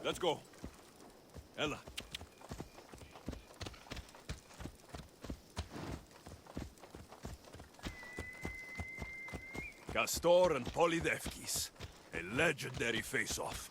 Let's go. Ella. Castor and Polydevkis. A legendary face-off.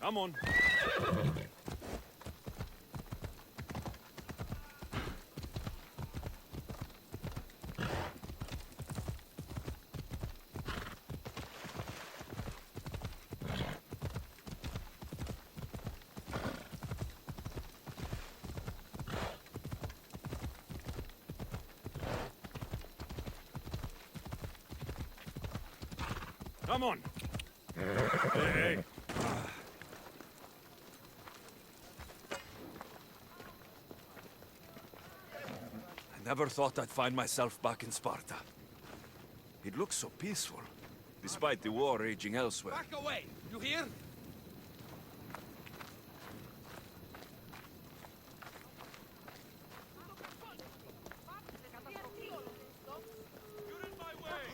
Come on. Come on. Hey. Never thought I'd find myself back in Sparta. It looks so peaceful, despite the war raging elsewhere. Back away! You hear? You're in my way!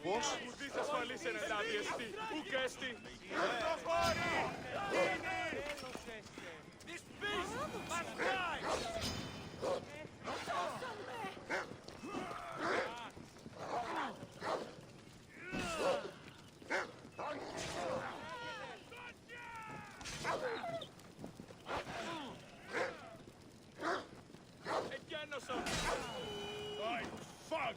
Πώς? Ουδής ασφαλής εναντί εστί, ουκ έστι. Προχώρη! This beast must die! Εκένωσον! Αι, fuck!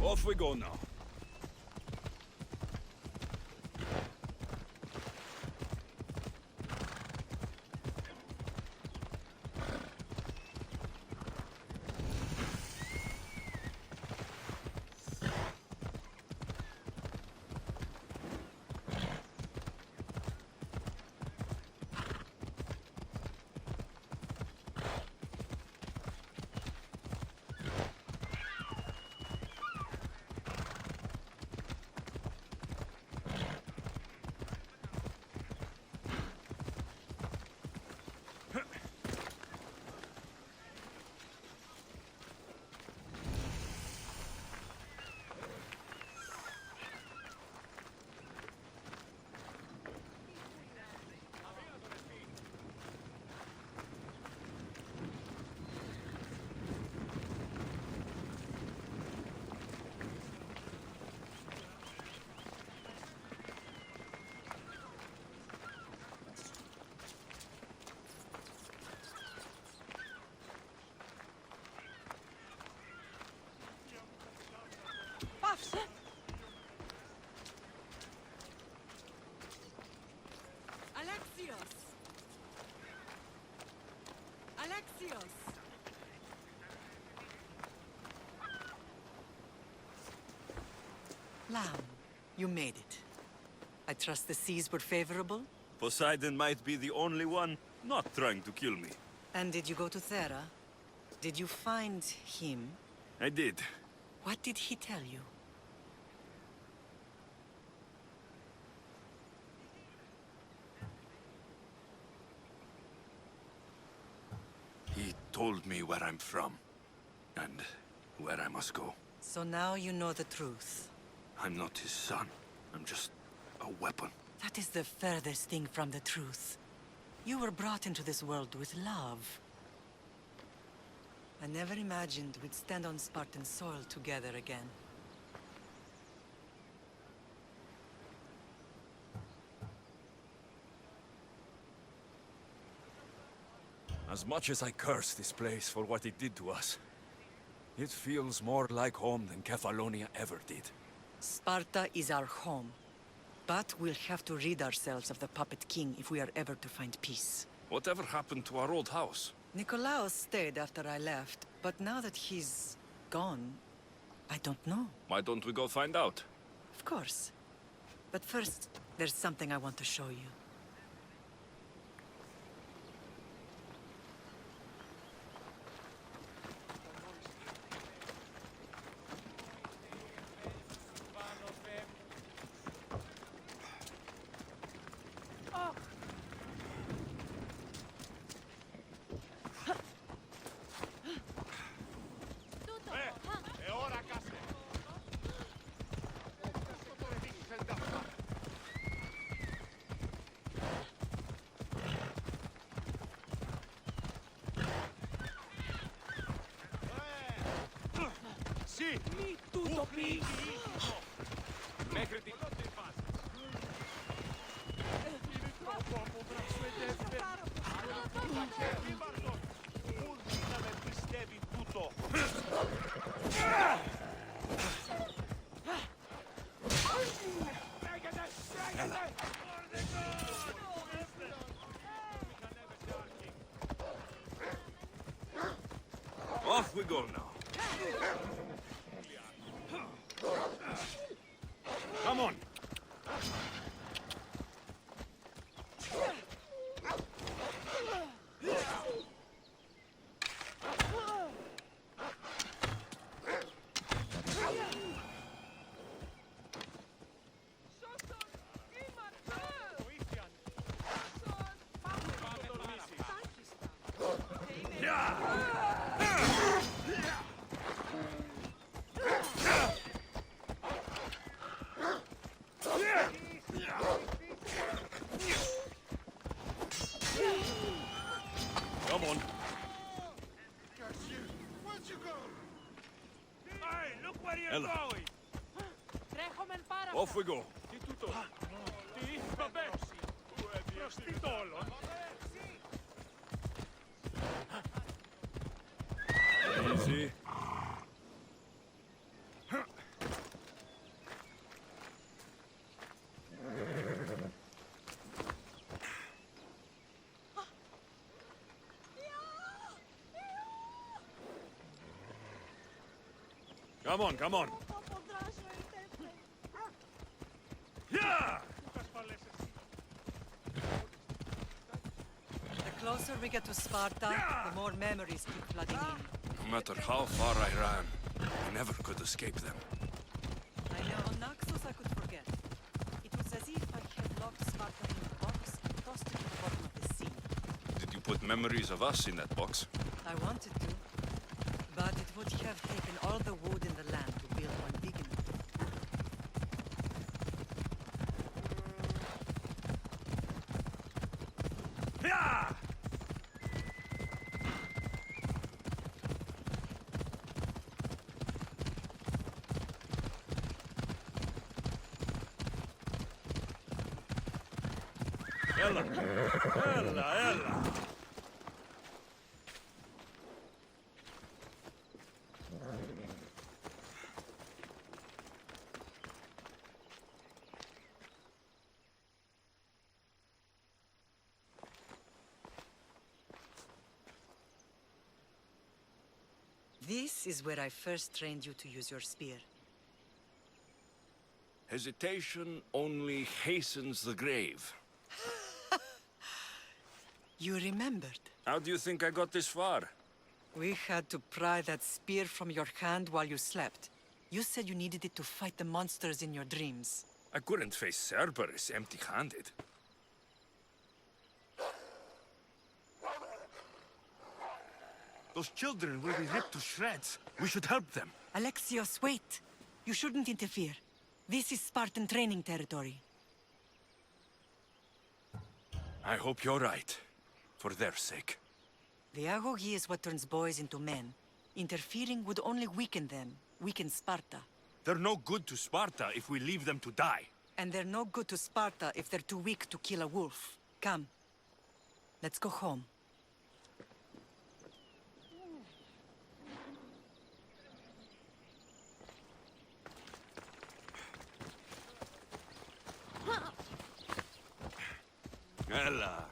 Off we go now. Lamb, you made it. I trust the seas were favorable? Poseidon might be the only one not trying to kill me. And did you go to Thera? Did you find him? I did. What did he tell you? He told me where I'm from, and where I must go. So now you know the truth. I'm not his son. I'm just a weapon. That is the furthest thing from the truth. You were brought into this world with love. I never imagined we'd stand on Spartan soil together again. As much as I curse this place for what it did to us, it feels more like home than Kefalonia ever did. Sparta is our home. But we'll have to rid ourselves of the Puppet King if we are ever to find peace. Whatever happened to our old house? Nikolaos stayed after I left, but now that he's gone, I don't know. Why don't we go find out? Of course. But first, there's something I want to show you. Sì! Mi tutto pissimo! Μέχρι Off we go now. Come on. Come on. Where'd you go? Hey, look where you're Ella. going! Off we go. Τι τούτο? Τι, μπαμπέ! Προστιτόλο! Easy. Come on, come on. Yeah! The closer we get to Sparta, the more memories keep flooding in. No matter how far I ran, I never could escape them. I know on Naxos I could forget. It was as if I had locked Sparta in a box and tossed it to the bottom of the sea. Did you put memories of us in that box? I wanted to, but it would have taken all the wood in the land to build one big enough. Yeah! Ella! Ella, Ella! This is where I first trained you to use your spear. Hesitation only hastens the grave. You remembered. How do you think I got this far? We had to pry that spear from your hand while you slept. You said you needed it to fight the monsters in your dreams. I couldn't face Cerberus empty-handed. Those children will be ripped to shreds. We should help them. Alexios, wait! You shouldn't interfere. This is Spartan training territory. I hope you're right. For their sake. The agoge is what turns boys into men. Interfering would only weaken them, weaken Sparta. They're no good to Sparta if we leave them to die. And they're no good to Sparta if they're too weak to kill a wolf. Come. Let's go home. Ella.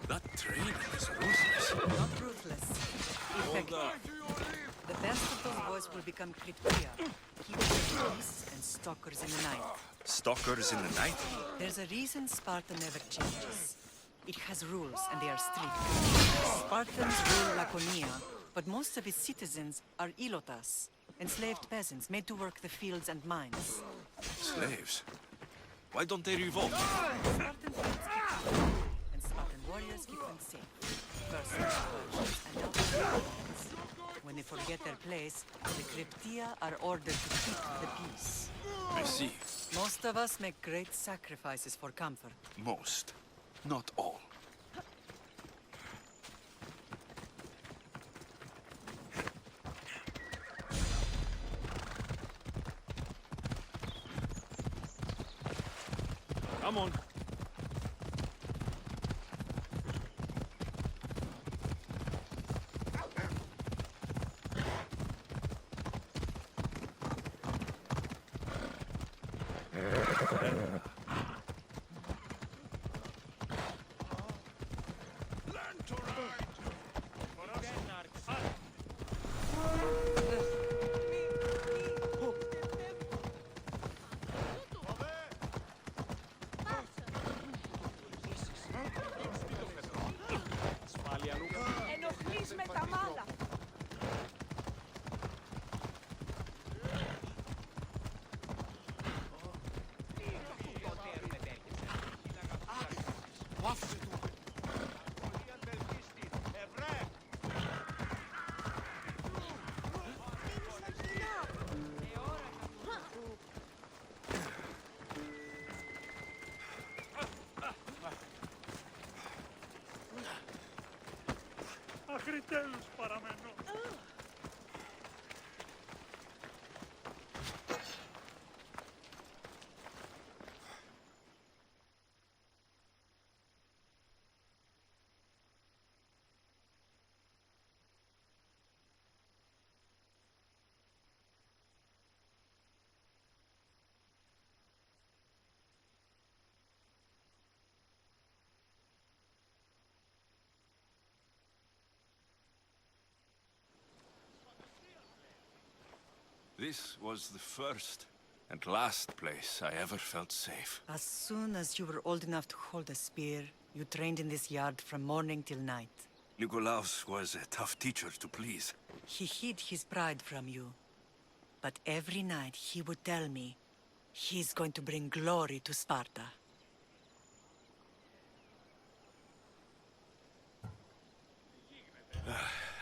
That training is ruthless. Not ruthless. Effective. The best of those boys will become Kryptia, keepers of peace and stalkers in the night. Stalkers in the night? There's a reason Sparta never changes. It has rules, and they are strict. Spartans rule Laconia, but most of its citizens are ilotas, enslaved peasants made to work the fields and mines. Slaves? Why don't they revolt? Spartan fields keep them, and Spartan warriors keep them safe. First the Spartans, and now the Spartans. When they forget their place, the Kryptia are ordered to keep the peace. I see. Most of us make great sacrifices for comfort. Most. Not all. Come on. Ενοχλείς με τα μάλα. Αχριτέλους παραμένω. This was the first and last place I ever felt safe. As soon as you were old enough to hold a spear, you trained in this yard from morning till night. Nikolaos was a tough teacher to please. He hid his pride from you. But every night he would tell me, he's going to bring glory to Sparta.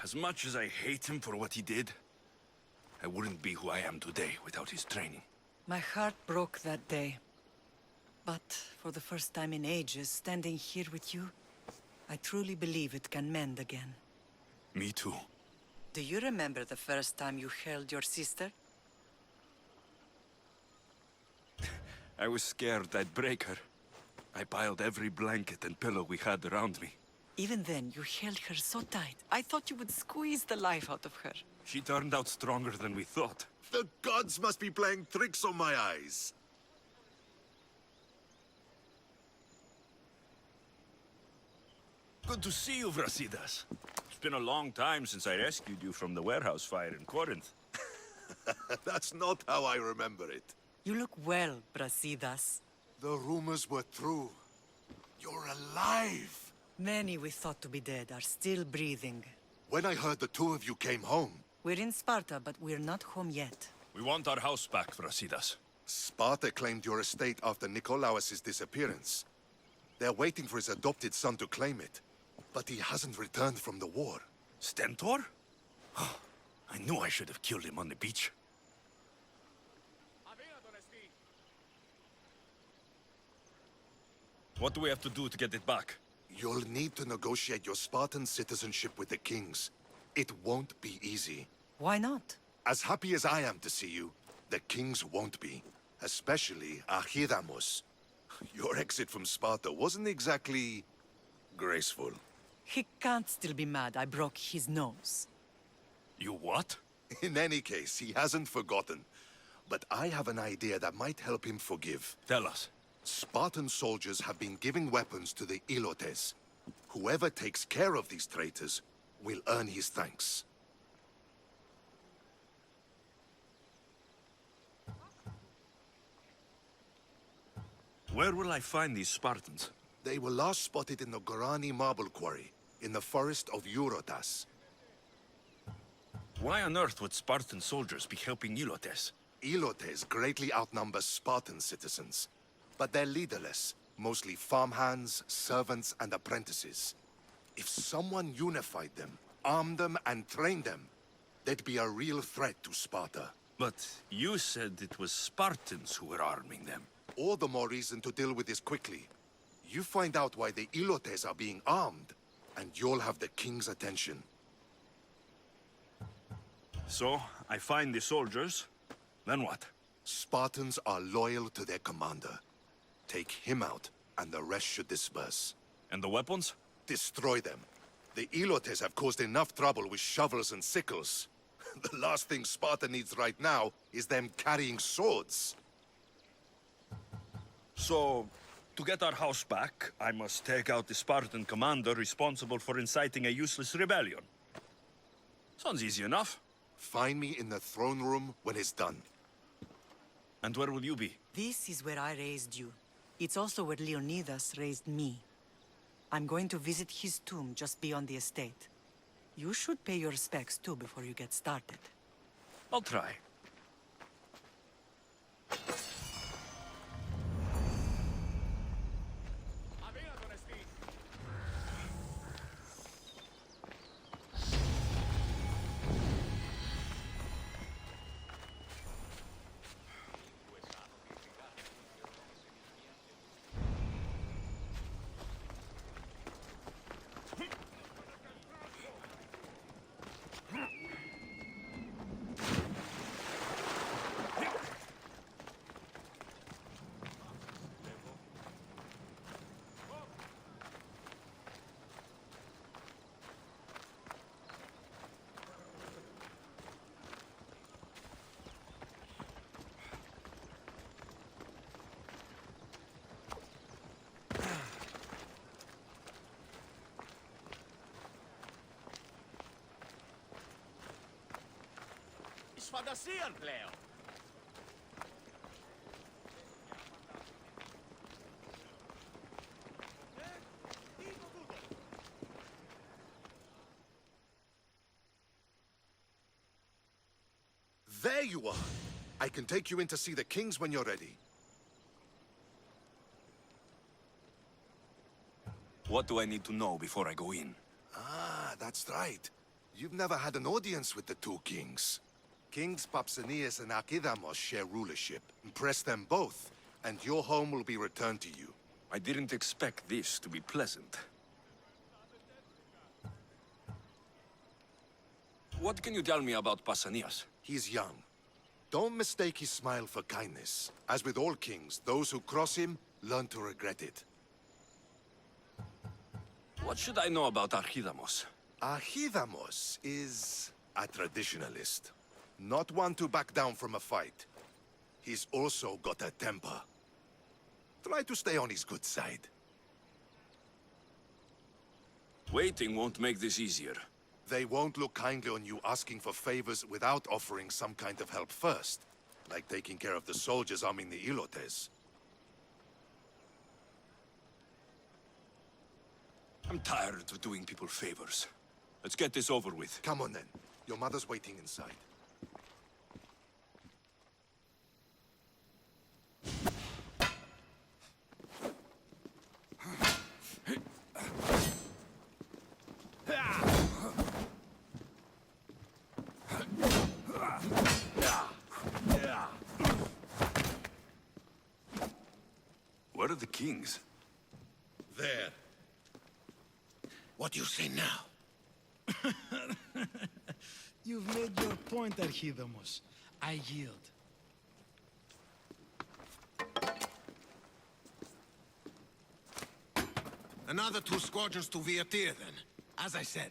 As much as I hate him for what he did, I wouldn't be who I am today without his training. My heart broke that day. But for the first time in ages, standing here with you, I truly believe it can mend again. Me too. Do you remember the first time you held your sister? I was scared I'd break her. I piled every blanket and pillow we had around me. Even then, you held her so tight. I thought you would squeeze the life out of her. She turned out stronger than we thought. The gods must be playing tricks on my eyes. Good to see you, Brasidas. It's been a long time since I rescued you from the warehouse fire in Corinth. That's not how I remember it. You look well, Brasidas. The rumors were true. You're alive! Many we thought to be dead are still breathing. When I heard the two of you came home, We're in Sparta, but we're not home yet. We want our house back, Brasidas. Sparta claimed your estate after Nikolaos' disappearance. They're waiting for his adopted son to claim it. But he hasn't returned from the war. Stentor? I knew I should have killed him on the beach. What do we have to do to get it back? You'll need to negotiate your Spartan citizenship with the kings. It won't be easy. Why not? As happy as I am to see you, the kings won't be. Especially Archidamos. Your exit from Sparta wasn't exactly graceful. He can't still be mad I broke his nose. You what? In any case, he hasn't forgotten. But I have an idea that might help him forgive. Tell us. Spartan soldiers have been giving weapons to the Ilotes. Whoever takes care of these traitors will earn his thanks. Where will I find these Spartans? They were last spotted in the Gorani marble quarry, in the forest of Eurotas. Why on earth would Spartan soldiers be helping Ilotes? Ilotes greatly outnumber Spartan citizens, but they're leaderless, mostly farmhands, servants, and apprentices. If someone unified them, armed them, and trained them, they'd be a real threat to Sparta. But you said it was Spartans who were arming them. All the more reason to deal with this quickly. You find out why the Ilotes are being armed, and you'll have the king's attention. So, I find the soldiers, then what? Spartans are loyal to their commander. Take him out, and the rest should disperse. And the weapons? Destroy them. The Ilotes have caused enough trouble with shovels and sickles. The last thing Sparta needs right now is them carrying swords. So, to get our house back, I must take out the Spartan commander responsible for inciting a useless rebellion. Sounds easy enough. Find me in the throne room when it's done. And where will you be? This is where I raised you. It's also where Leonidas raised me. I'm going to visit his tomb just beyond the estate. You should pay your respects too before you get started. I'll try. Φαντασίαν πλέον. There you are! I can take you in to see the kings when you're ready. What do I need to know before I go in? Ah, that's right. You've never had an audience with the two kings. Kings Papsanias and Archidamos share rulership. Impress them both, and your home will be returned to you. I didn't expect this to be pleasant. What can you tell me about Pausanias? He's young. Don't mistake his smile for kindness. As with all kings, those who cross him learn to regret it. What should I know about Archidamos? Archidamos is a traditionalist. Not one to back down from a fight. He's also got a temper. Try to stay on his good side. Waiting won't make this easier. They won't look kindly on you asking for favors without offering some kind of help first, like taking care of the soldiers arming the Ilotes. I'm tired of doing people favors. Let's get this over with. Come on then. Your mother's waiting inside. Where are the kings? There. What do you say now? You've made your point, Archidamos. I yield. Another 2 squadrons to Viatir, then. As I said.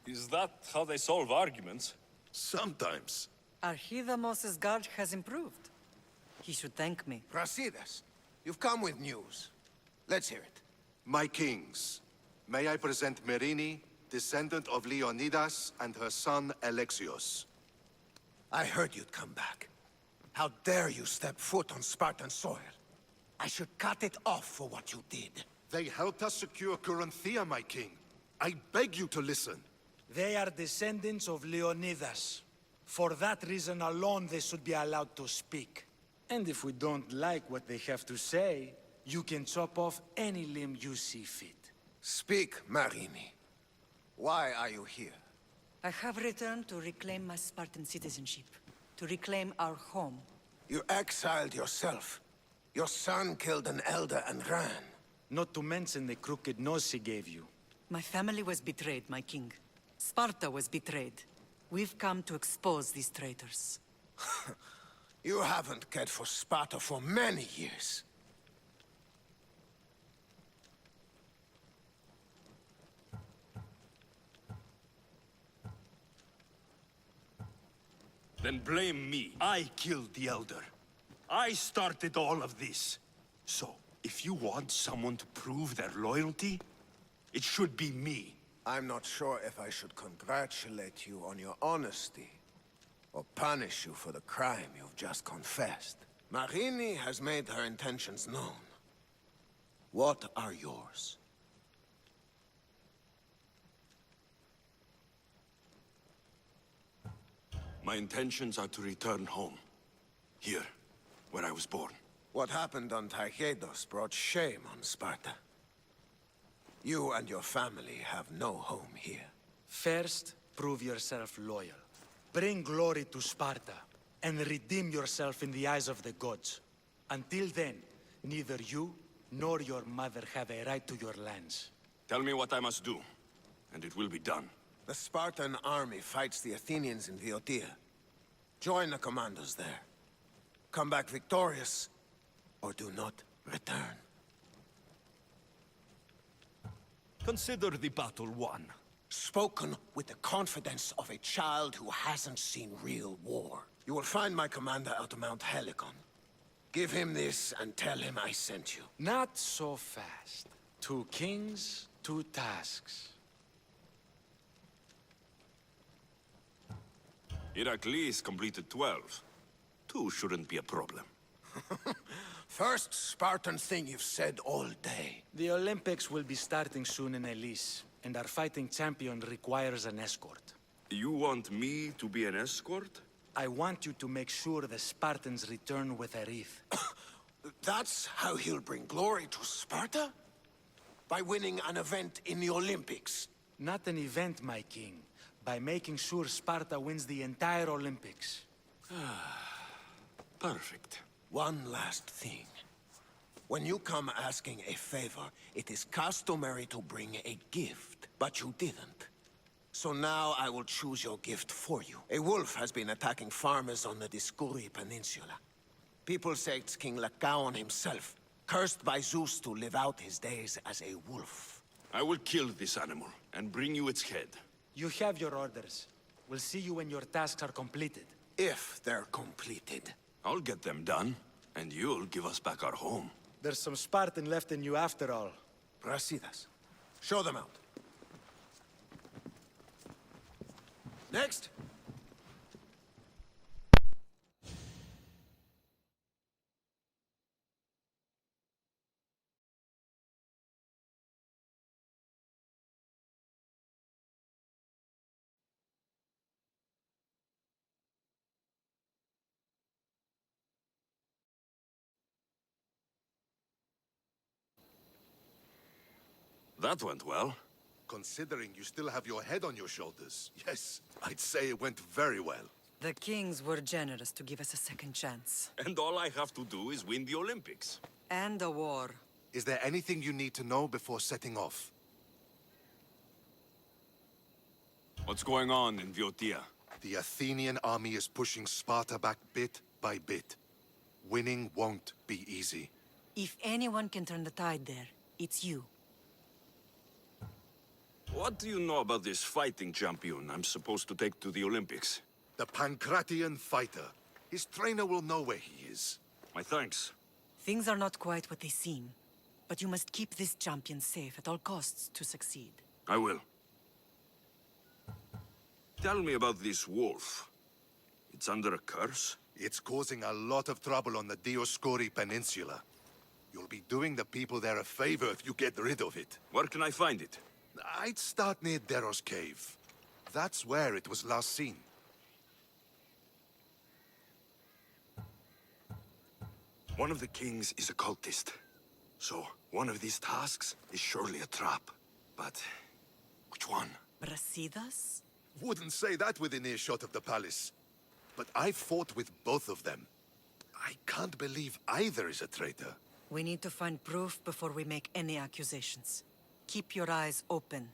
Is that how they solve arguments? Sometimes. Archidamos's guard has improved. He should thank me. Brasidas, you've come with news. Let's hear it. My kings, may I present Merini, descendant of Leonidas, and her son Alexios. I heard you'd come back. How dare you step foot on Spartan soil? I should cut it off for what you did. They helped us secure Corinthia, my king. I beg you to listen. They are descendants of Leonidas. For that reason alone, they should be allowed to speak. And if we don't like what they have to say, you can chop off any limb you see fit. Speak, Marini. Why are you here? I have returned to reclaim my Spartan citizenship, to reclaim our home. You exiled yourself. Your son killed an elder and ran. Not to mention the crooked nose he gave you. My family was betrayed, my king. Sparta was betrayed. We've come to expose these traitors. You haven't cared for Sparta for many years. Then blame me. I killed the Elder. I started all of this. So, if you want someone to prove their loyalty, it should be me. I'm not sure if I should congratulate you on your honesty, or punish you for the crime you've just confessed. Marini has made her intentions known. What are yours? My intentions are to return home. Here, where I was born. What happened on Taygedos brought shame on Sparta. You and your family have no home here. First, prove yourself loyal. Bring glory to Sparta, and redeem yourself in the eyes of the gods. Until then, neither you nor your mother have a right to your lands. Tell me what I must do, and it will be done. The Spartan army fights the Athenians in Viotia. Join the commandos there. Come back victorious, or do not return. Consider the battle won. Spoken with the confidence of a child who hasn't seen real war. You will find my commander out of Mount Helicon. Give him this and tell him I sent you. Not so fast. 2 kings, 2 tasks. Heracles completed 12. 2 shouldn't be a problem. First Spartan thing you've said all day. The Olympics will be starting soon in Elise, and our fighting champion requires an escort. You want me to be an escort? I want you to make sure the Spartans return with a wreath. That's how he'll bring glory to Sparta? By winning an event in the Olympics? Not an event, my king. By making sure Sparta wins the entire Olympics. Perfect. One last thing. When you come asking a favor, it is customary to bring a gift, but you didn't. So now I will choose your gift for you. A wolf has been attacking farmers on the Dioscuri Peninsula. People say it's King Lycaon himself, cursed by Zeus to live out his days as a wolf. I will kill this animal and bring you its head. You have your orders. We'll see you when your tasks are completed. If they're completed. I'll get them done, and you'll give us back our home. There's some Spartan left in you after all. Brasidas. Show them out. Next. That went well. Considering you still have your head on your shoulders, yes, I'd say it went very well. The kings were generous to give us a second chance. And all I have to do is win the Olympics. And a war. Is there anything you need to know before setting off? What's going on in Viotia? The Athenian army is pushing Sparta back bit by bit. Winning won't be easy. If anyone can turn the tide there, it's you. What do you know about this fighting champion I'm supposed to take to the Olympics? The Pancratian fighter. His trainer will know where he is. My thanks. Things are not quite what they seem, but you must keep this champion safe at all costs to succeed. I will. Tell me about this wolf. It's under a curse? It's causing a lot of trouble on the Dioscuri Peninsula. You'll be doing the people there a favor if you get rid of it. Where can I find it? I'd start near Deros Cave. That's where it was last seen. One of the kings is a cultist. So, one of these tasks is surely a trap. But, which one? Brasidas? Wouldn't say that within earshot of the palace. But I fought with both of them. I can't believe either is a traitor. We need to find proof before we make any accusations. Keep your eyes open.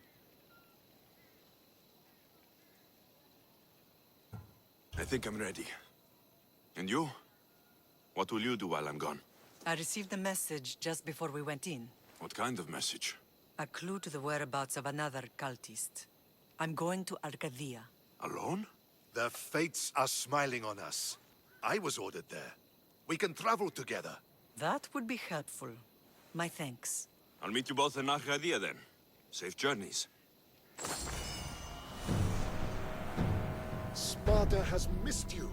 I think I'm ready. And you? What will you do while I'm gone? I received a message just before we went in. What kind of message? A clue to the whereabouts of another cultist. I'm going to Arcadia. Alone? The fates are smiling on us. I was ordered there. We can travel together. That would be helpful. My thanks. I'll meet you both in Arcadia then. Safe journeys. Sparta has missed you.